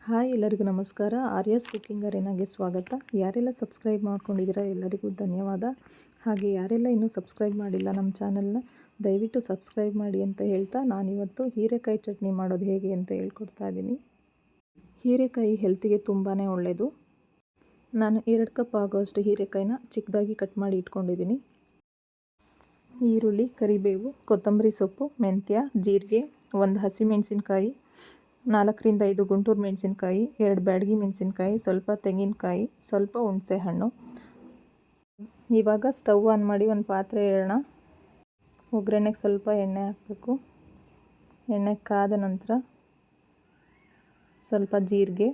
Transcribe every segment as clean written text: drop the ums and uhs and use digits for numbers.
Hi ಎಲ್ಲರಿಗೂ ನಮಸ್ಕಾರ. Aryas cooking ಅರೇನಾಗೆ ಸ್ವಾಗತ. ಯಾರೆಲ್ಲ ಸಬ್ಸ್ಕ್ರೈಬ್ ಮಾಡ್ಕೊಂಡಿದ್ದೀರಾ ಎಲ್ಲರಿಗೂ ಧನ್ಯವಾದ. ಹಾಗೆ ಯಾರೆಲ್ಲ ಇನ್ನೂ ಸಬ್ಸ್ಕ್ರೈಬ್ ಮಾಡಿಲ್ಲ ನಮ್ಮ ಚಾನಲ್ನ ದಯವಿಟ್ಟು ಸಬ್ಸ್ಕ್ರೈಬ್ ಮಾಡಿ ಅಂತ ಹೇಳ್ತಾ ನಾನಿವತ್ತು ಹೀರೆಕಾಯಿ ಚಟ್ನಿ ಮಾಡೋದು ಹೇಗೆ ಅಂತ ಹೇಳ್ಕೊಡ್ತಾ ಇದ್ದೀನಿ. ಹೀರೆಕಾಯಿ ಹೆಲ್ತಿಗೆ ತುಂಬಾ ಒಳ್ಳೆಯದು. ನಾನು 2 ಕಪ್ ಆಗೋಷ್ಟು ಹೀರೆಕಾಯಿನ ಚಿಕ್ಕದಾಗಿ ಕಟ್ ಮಾಡಿ ಇಟ್ಕೊಂಡಿದ್ದೀನಿ. ಈರುಳ್ಳಿ, ಕರಿಬೇವು, ಕೊತ್ತಂಬರಿ ಸೊಪ್ಪು, ಮೆಂತ್ಯ, ಜೀರಿಗೆ, 1 ಹಸಿಮೆಣಸಿನ್ಕಾಯಿ, 4 ರಿಂದ 5 ಗುಂಟೂರು ಮೆಣಸಿನ್ಕಾಯಿ, 2 ಬ್ಯಾಡಗಿ ಮೆಣಸಿನ್ಕಾಯಿ, ಸ್ವಲ್ಪ ತೆಂಗಿನಕಾಯಿ, ಸ್ವಲ್ಪ ಹುಣಸೆ ಹಣ್ಣು. ಇವಾಗ ಸ್ಟವ್ ಆನ್ ಮಾಡಿ ಒಂದು ಪಾತ್ರೆ ಇಡೋಣ. ಒಗ್ಗರಣೆಗೆ ಸ್ವಲ್ಪ ಎಣ್ಣೆ ಹಾಕಬೇಕು. ಎಣ್ಣೆ ಕಾದ ನಂತರ ಸ್ವಲ್ಪ ಜೀರಿಗೆ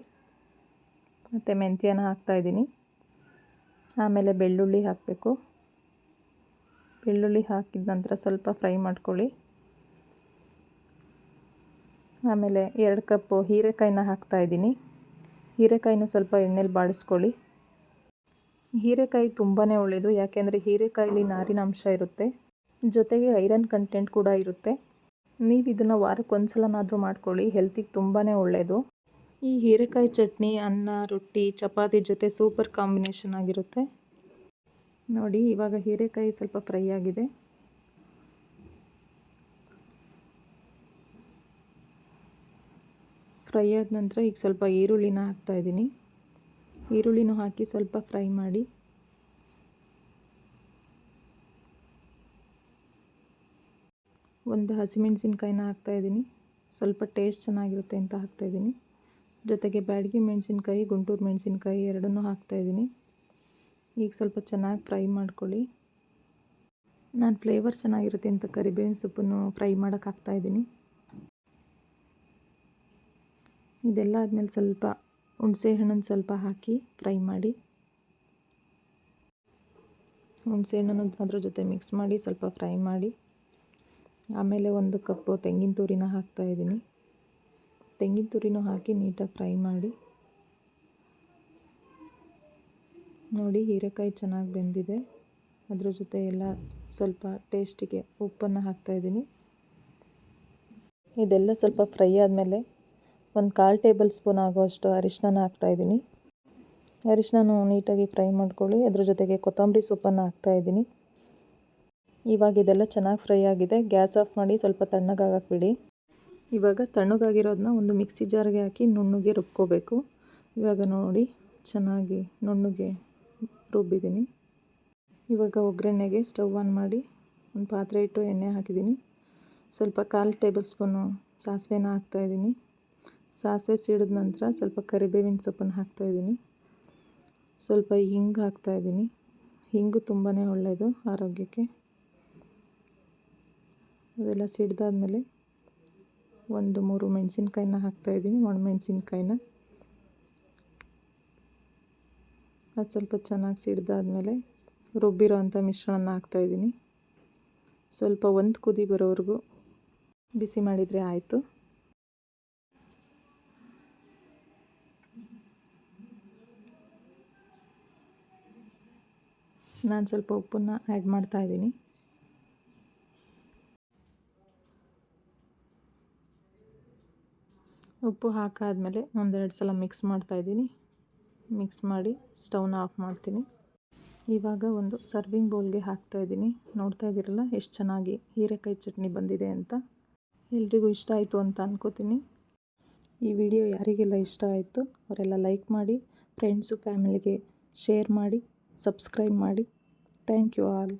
ಮತ್ತು ಮೆಂತ್ಯನ ಹಾಕ್ತಾಯಿದ್ದೀನಿ. ಆಮೇಲೆ ಬೆಳ್ಳುಳ್ಳಿ ಹಾಕಬೇಕು. ಬೆಳ್ಳುಳ್ಳಿ ಹಾಕಿದ ನಂತರ ಸ್ವಲ್ಪ ಫ್ರೈ ಮಾಡ್ಕೊಳ್ಳಿ. ಆಮೇಲೆ 2 ಕಪ್ ಹೀರೆಕಾಯಿನ ಹಾಕ್ತಾಯಿದ್ದೀನಿ. ಹೀರೆಕಾಯಿನೂ ಸ್ವಲ್ಪ ಎಣ್ಣೆಲಿ ಬಾಡಿಸ್ಕೊಳ್ಳಿ. ಹೀರೆಕಾಯಿ ತುಂಬಾ ಒಳ್ಳೆಯದು, ಯಾಕೆಂದರೆ ಹೀರೆಕಾಯಲ್ಲಿ ನಾರಿನಾಂಶ ಇರುತ್ತೆ, ಜೊತೆಗೆ ಐರನ್ ಕಂಟೆಂಟ್ ಕೂಡ ಇರುತ್ತೆ. ನೀವು ಇದನ್ನು ವಾರಕ್ಕೆ ಒಂದ್ಸಲನಾದರೂ ಮಾಡ್ಕೊಳ್ಳಿ, ಹೆಲ್ತಿಗೆ ತುಂಬಾ ಒಳ್ಳೆಯದು. ಈ ಹೀರೆಕಾಯಿ ಚಟ್ನಿ ಅನ್ನ, ರೊಟ್ಟಿ, ಚಪಾತಿ ಜೊತೆ ಸೂಪರ್ ಕಾಂಬಿನೇಷನ್ ಆಗಿರುತ್ತೆ. ನೋಡಿ, ಇವಾಗ ಹೀರೆಕಾಯಿ ಸ್ವಲ್ಪ ಫ್ರೈ ಆಗಿದೆ. ಫ್ರೈ ಆದ ನಂತರ ಈಗ ಸ್ವಲ್ಪ ಈರುಳ್ಳಿನ ಹಾಕ್ತಾಯಿದ್ದೀನಿ. ಈರುಳ್ಳಿನೂ ಹಾಕಿ ಸ್ವಲ್ಪ ಫ್ರೈ ಮಾಡಿ. ಒಂದು ಹಸಿಮೆಣಸಿನ್ಕಾಯಿನ ಹಾಕ್ತಾಯಿದ್ದೀನಿ. ಸ್ವಲ್ಪ ಟೇಸ್ಟ್ ಚೆನ್ನಾಗಿರುತ್ತೆ ಅಂತ ಹಾಕ್ತಾಯಿದ್ದೀನಿ. ಜೊತೆಗೆ ಬ್ಯಾಡಗಿ ಮೆಣಸಿನ್ಕಾಯಿ, ಗುಂಟೂರು ಮೆಣಸಿನ್ಕಾಯಿ ಎರಡನ್ನೂ ಹಾಕ್ತಾಯಿದ್ದೀನಿ. ಈಗ ಸ್ವಲ್ಪ ಚೆನ್ನಾಗಿ ಫ್ರೈ ಮಾಡ್ಕೊಳ್ಳಿ. ನಾನು ಫ್ಲೇವರ್ ಚೆನ್ನಾಗಿರುತ್ತೆ ಅಂತ ಕರಿಬೇವಿನ ಸೊಪ್ಪನ್ನು ಫ್ರೈ ಮಾಡೋಕ್ಕೆ ಹಾಕ್ತಾಯಿದ್ದೀನಿ. ಇದೆಲ್ಲ ಆದಮೇಲೆ ಸ್ವಲ್ಪ ಹುಣಸೆ ಹಣ್ಣನ್ನು ಸ್ವಲ್ಪ ಹಾಕಿ ಫ್ರೈ ಮಾಡಿ. ಹುಣಸೆ ಹಣ್ಣನ್ನು ಅದ್ರ ಜೊತೆ ಮಿಕ್ಸ್ ಮಾಡಿ ಸ್ವಲ್ಪ ಫ್ರೈ ಮಾಡಿ. ಆಮೇಲೆ 1 ಕಪ್ಪು ತೆಂಗಿನ ತುರಿನ ಹಾಕ್ತಾಯಿದ್ದೀನಿ. ತೆಂಗಿನ ತುರಿನೂ ಹಾಕಿ ನೀಟಾಗಿ ಫ್ರೈ ಮಾಡಿ. ನೋಡಿ, ಹೀರೆಕಾಯಿ ಚೆನ್ನಾಗಿ ಬೆಂದಿದೆ. ಅದ್ರ ಜೊತೆ ಎಲ್ಲ ಸ್ವಲ್ಪ ಟೇಸ್ಟಿಗೆ ಉಪ್ಪನ್ನು ಹಾಕ್ತಾಯಿದ್ದೀನಿ. ಇದೆಲ್ಲ ಸ್ವಲ್ಪ ಫ್ರೈ ಆದಮೇಲೆ 1/4 ಟೇಬಲ್ ಸ್ಪೂನ್ ಆಗೋಷ್ಟು ಅರಿಶಿನ ಹಾಕ್ತಾಯಿದ್ದೀನಿ. ಅರಿಶಿನ ನೀಟಾಗಿ ಫ್ರೈ ಮಾಡ್ಕೊಳ್ಳಿ. ಅದ್ರ ಜೊತೆಗೆ ಕೊತ್ತಂಬರಿ ಸೊಪ್ಪನ್ನು ಹಾಕ್ತಾಯಿದ್ದೀನಿ. ಇವಾಗ ಇದೆಲ್ಲ ಚೆನ್ನಾಗಿ ಫ್ರೈ ಆಗಿದೆ. ಗ್ಯಾಸ್ ಆಫ್ ಮಾಡಿ ಸ್ವಲ್ಪ ತಣ್ಣಗಾಗಕ್ಕೆ ಬಿಡಿ. ಇವಾಗ ತಣ್ಣಗಾಗಿರೋದನ್ನ ಒಂದು ಮಿಕ್ಸಿ ಜಾರ್ಗೆ ಹಾಕಿ ನುಣ್ಣಗೆ ರುಬ್ಕೋಬೇಕು. ಇವಾಗ ನೋಡಿ, ಚೆನ್ನಾಗಿ ನುಣ್ಣಗೆ ರುಬ್ಬಿದ್ದೀನಿ. ಇವಾಗ ಒಗ್ಗರಣೆಗೆ ಸ್ಟವ್ ಆನ್ ಮಾಡಿ ಒಂದು ಪಾತ್ರೆ ಇಟ್ಟು ಎಣ್ಣೆ ಹಾಕಿದ್ದೀನಿ. ಸ್ವಲ್ಪ 1/4 ಟೇಬಲ್ ಸ್ಪೂನು ಸಾಸಿವೆನ ಹಾಕ್ತಾಯಿದ್ದೀನಿ. ಸಾಸಿವೆ ಸಿಡಿದ ನಂತರ ಸ್ವಲ್ಪ ಕರಿಬೇವಿನ ಸೊಪ್ಪನ್ನು ಹಾಕ್ತಾಯಿದ್ದೀನಿ. ಸ್ವಲ್ಪ ಹಿಂಗು ಹಾಕ್ತಾಯಿದ್ದೀನಿ. ಹಿಂಗು ತುಂಬಾ ಒಳ್ಳೆಯದು ಆರೋಗ್ಯಕ್ಕೆ. ಅದೆಲ್ಲ ಸಿಡ್ದಾದ್ಮೇಲೆ 1-3 ಮೆಣಸಿನ್ಕಾಯಿನ ಹಾಕ್ತಾಯಿದ್ದೀನಿ, ಒಣಮೆಣಸಿನ್ಕಾಯಿನ. ಅದು ಸ್ವಲ್ಪ ಚೆನ್ನಾಗಿ ಸಿಡ್ದಾದ್ಮೇಲೆ ರುಬ್ಬಿರೋ ಅಂಥ ಮಿಶ್ರಣನ ಹಾಕ್ತಾಯಿದ್ದೀನಿ. ಸ್ವಲ್ಪ 1 ಕುದಿ ಬರೋವರೆಗೂ ಬಿಸಿ ಮಾಡಿದರೆ ಆಯಿತು. ನಾನು ಸ್ವಲ್ಪ ಉಪ್ಪನ್ನು ಆ್ಯಡ್ ಮಾಡ್ತಾಯಿದ್ದೀನಿ. ಉಪ್ಪು ಹಾಕಾದ್ಮೇಲೆ 1-2 ಸಲ ಮಿಕ್ಸ್ ಮಾಡ್ತಾಯಿದ್ದೀನಿ. ಮಿಕ್ಸ್ ಮಾಡಿ ಸ್ಟವ್ನ ಆಫ್ ಮಾಡ್ತೀನಿ. ಇವಾಗ ಒಂದು ಸರ್ವಿಂಗ್ ಬೌಲ್ಗೆ ಹಾಕ್ತಾಯಿದ್ದೀನಿ. ನೋಡ್ತಾ ಇದ್ದೀರಲ್ಲ ಎಷ್ಟು ಚೆನ್ನಾಗಿ ಹೀರೆಕಾಯಿ ಚಟ್ನಿ ಬಂದಿದೆ ಅಂತ. ಎಲ್ರಿಗೂ ಇಷ್ಟ ಆಯಿತು ಅಂತ ಅನ್ಕೋತೀನಿ. ಈ ವಿಡಿಯೋ ಯಾರಿಗೆಲ್ಲ ಇಷ್ಟ ಆಯಿತು ಅವರೆಲ್ಲ ಲೈಕ್ ಮಾಡಿ, ಫ್ರೆಂಡ್ಸು ಫ್ಯಾಮಿಲಿಗೆ ಶೇರ್ ಮಾಡಿ, ಸಬ್ಸ್ಕ್ರೈಬ್ ಮಾಡಿ. Thank you all.